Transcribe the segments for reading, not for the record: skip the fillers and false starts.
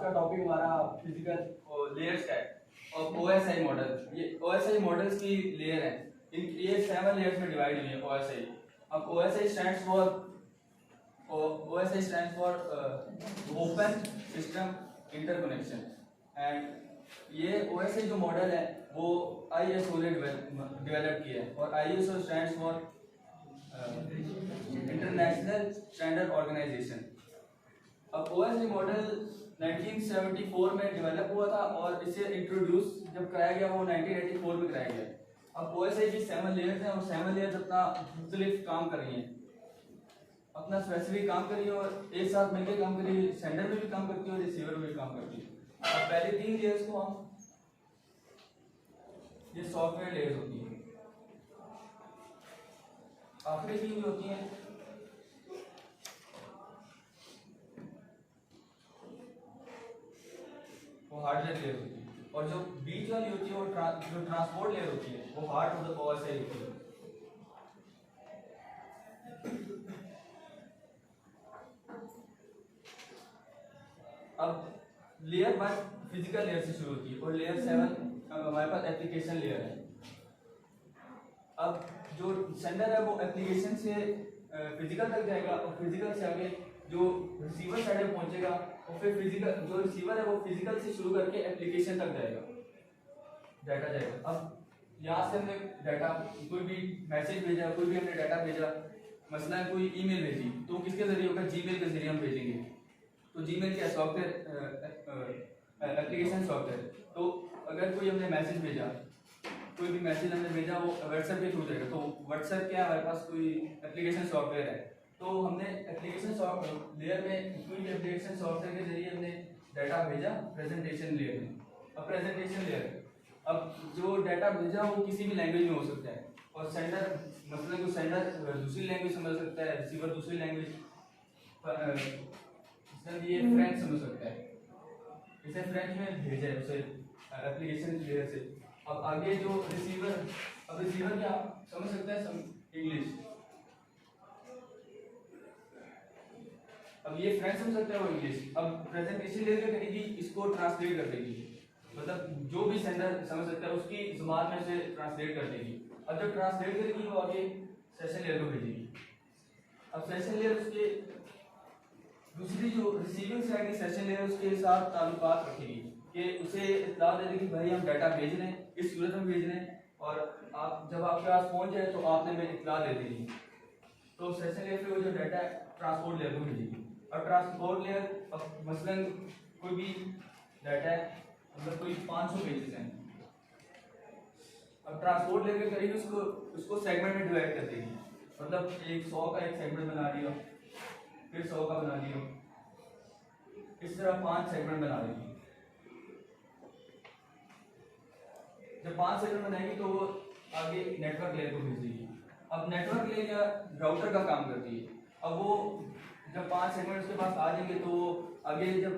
का टॉपिक हमारा physical layers का है और ओएसआई मॉडल। ये ओएसआई मॉडल्स की लेयर है, ये 7 लेयर्स में डिवाइड हुई है ओएसआई। अब OSI stands for open system interconnection. And ये ओएसआई जो मॉडल है वो आईएसओ ने डेवलप किया है और ISO stands for international standard organization. अब ओएसआई मॉडल 1974 में डेवलप हुआ था और इसे इंट्रोड्यूस जब कराया गया वो 1984 में कराया गया। अब ओएसआई की 7 लेयर्स हैं और 7 लेयर्स अपना मुख्तलिफ काम कर रही हैं, अपना स्पेसिफिक काम कर रही है और एक साथ मिलकर काम कर रही है। सेंडर में भी काम करती है और रिसीवर में भी काम करती है। अब पहले 3 लेयर्स को हम ये सॉफ्टवेयर लेयर्स होती है, आखिरी 3 जो होती हैं वो हार्डवेयर लेयर होती है और जो बीच वाली होती है वो जो ट्रांसपोर्ट लेयर होती है वो हार्ट ऑफ द ओएसआई होती है। अब लेयर 1 फिजिकल लेयर से शुरू होती है और लेयर 7 हमारे पास एप्लीकेशन लेयर है। अब जो सेंडर है वो एप्लीकेशन से फिजिकल तक जाएगा और फिजिकल से आगे जो रिसीवर साइड में पहुंचेगा और फिर फिजिकल जो रिसीवर है वो फिजिकल से शुरू करके एप्लीकेशन तक जाएगा, डाटा जाएगा। अब यहाँ से हमने डाटा कोई भी मैसेज भेजा, कोई भी हमने डाटा भेजा, मसलन कोई ईमेल भेजी तो किसके जरिए होगा, जीमेल के जरिए हम भेजेंगे। तो जीमेल क्या सॉफ्टवेयर, एप्लीकेशन सॉफ्टवेयर। तो अगर कोई हमने मैसेज भेजा, कोई भी मैसेज हमने भेजा वो व्हाट्सएप के थ्रू जाएगा। तो व्हाट्सएप क्या हमारे पास कोई एप्लीकेशन सॉफ्टवेयर है, तो हमने एप्लीकेशन लेयर में कोई एप्लीकेशन सॉफ्टवेयर के जरिए हमने डाटा भेजा प्रेजेंटेशन लेयर में। अब प्रेजेंटेशन लेयर, अब जो डाटा भेजा वो किसी भी लैंग्वेज में हो सकता है और सेंडर मतलब को सेंडर दूसरी लैंग्वेज समझ सकता है, रिसीवर दूसरी लैंग्वेज, ये फ्रेंच समझ सकता है, इसे फ्रेंच में भेजा है उसे एप्लीकेशन लेयर से। अब आगे जो रिसीवर, अब रिसीवर क्या समझ सकता है, इंग्लिश। अब ये फ्रेंच समझ सकता है वो इंग्लिश। अब प्रेजेंटेशन लेयर क्या करेगी, इसको ट्रांसलेट कर देगी, मतलब जो भी सेंडर समझ सकता है उसकी जुबान में से ट्रांसलेट कर देगी। अब जब ट्रांसलेट करेगी वो आगे सेशन लेयर को भेजेगी। अब सेशन लेयर उसके दूसरी जो रिसीविंग साइड की सेशन लेयर उसके साथ ताल्लुकात रखेगी कि उसे इत्तला दे देगी भाई हम डाटा भेज रहे हैं, इस सूरत में भेज रहे हैं और आप जब आपके पास पहुंच जाए तो आपने हमें इत्तला दे देगी। तो सेशन लेयर पे वो जो डाटा है ट्रांसपोर्ट लेयर को भेजेगी। और ट्रांसपोर्ट लेयर अब मसलन कोई भी डाटा है, मतलब कोई 500 पेजेस हैं, अब ट्रांसपोर्ट लेयर करेगी उसको सेगमेंट में डिवाइड कर देगी, मतलब 100 का एक सेगमेंट बना लिया, फिर 100 का बना लिया, इस तरह 5 सेगमेंट बना देगी। जब 5 सेगमेंट बनाएगी तो वो आगे नेटवर्क लेयर को भेज देगी। अब नेटवर्क लेयर या राउटर का काम करती है। अब वो जब 5 सेगमेंट उसके पास आ जाएंगे तो आगे जब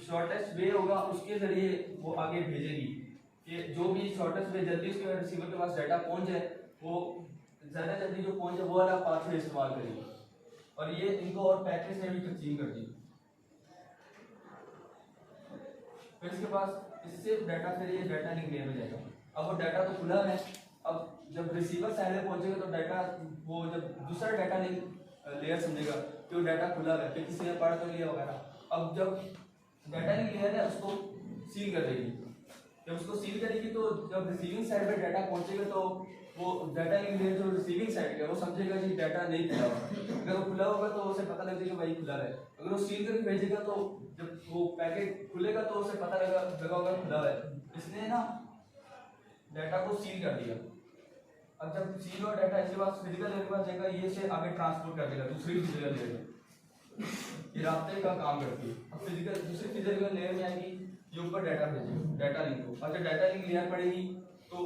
शॉर्टेस्ट वे होगा उसके जरिए वो आगे भेजेगी कि जो भी शॉर्टेस्ट वे जल्दी उसके रिसीवर के पास डाटा पहुंच जाए, वो ज़्यादा जल्दी जो पहुंच जाए वो वाला पाथवे इस्तेमाल करेगी और ये इनको और पैकेज में भी तकसीम कर दी। फिर इसके पास इससे डाटा फिर ये डाटा लिंक लेयर में जाएगा। अब वो डाटा तो खुला है, अब जब रिसीवर साइड में पहुंचेगा तो डाटा वो जब दूसरा डाटा लिंक लेयर समझेगा कि वो डाटा खुला है कि किसी ने पढ़ तो लिया वगैरह। अब जब डाटा लिंक लेयर है उसको सील कर देगी। जब उसको सील करेगी तो जब रिसीविंग साइड पे डाटा पहुंचेगा तो वो डाटा लिंक लेयर जो रिसीविंग साइड है वो समझेगा कि डाटा नहीं खुला हुआ। अगर वो खुला होगा तो उसे पता लग जाएगा भाई खुला है। अगर वो सील करके भेजेगा तो जब वो पैकेट खुलेगा तो उसे पता लगा होगा खुला है, इसने ना डाटा को सील कर दिया। अब जब सील हुआ डाटा इसके पास फिजिकल लेयर के पास जाएगा, ये से आगे ट्रांसपोर्ट कर देगा दूसरी फिजिकल लेयर में, ये रास्ते का काम करती है। अब फिजिकल दूसरी फिजिकल लेयर में आएगी, ये ऊपर डाटा भेजेगी डाटा लिंक को। और जब डाटा लिंक लेयर पड़ेगी तो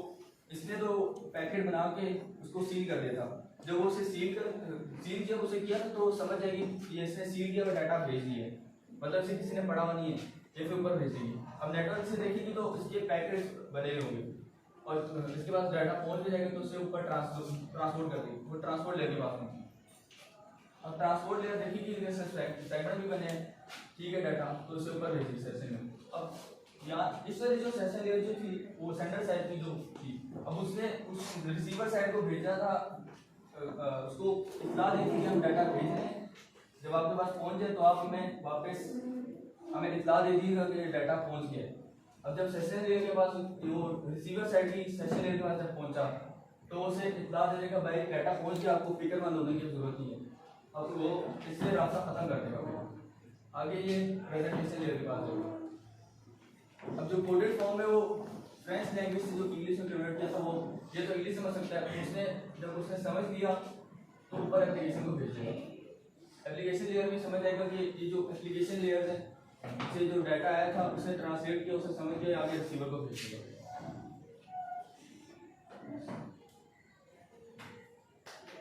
इसने तो पैकेट बना के उसको सील कर दिया था। जब वो उसे सील किया उसे किया तो समझ जाएगी ये इसने सील किया और डाटा भेज दिया है, मतलब इसे किसी ने पढ़ा हुआ नहीं है, ये फिर ऊपर भेजेगी। अब नेटवर्क से देखेगी तो इसके पैकेट बने होंगे और इसके पास डाटा पहुंच भी जाएगा तो उसे ऊपर ट्रांसपोर्ट कर देगी, वो ट्रांसपोर्ट लेयर के पास में। अब ट्रांसपोर्ट लेयर देखिए कि सेगमेंट भी बने हैं, ठीक है, डाटा तो उसके ऊपर भेजी सेशन में। अब यहाँ इस वजह जो सेशन लेयर जो थी वो सेंडर साइड की जो थी, अब उसने उस रिसीवर साइड को भेजा था, उसको इत्तला दी थी कि हम डाटा भेज रहे हैं। जब आपके पास पहुंच जाए तो आप हमें वापस हमें इत्तला दे दीजिएगा कि डाटा पहुंच गया। अब जब सेशन लेयर के पास जो रिसीवर साइड की सेशन लेयर के पास जब पहुंचा तो उसे इत्तला देने का भाई डाटा पहुंच गया, आपको फिक्रमंद होने की जरूरत नहीं है। अब वो इससे रास्ता खत्म कर देगा। आगे ये प्रेजेंटेशन लेयर के पास होगा। अब जो कोडेड फॉर्म है वो फ्रेंच लैंग्वेज से जो इंग्लिश में कन्वर्ट किया था, वो ये तो इंग्लिश समझ सकता है, उसने जब उसने समझ लिया तो ऊपर एप्लीकेशन को भेज देगा। एप्लीकेशन लेयर भी समझ जाएगा कि ये जो एप्लीकेशन लेयर है, इससे जो डाटा आया था उसे ट्रांसलेट किया, उसे समझ के आगे रिसीवर को भेज देगा।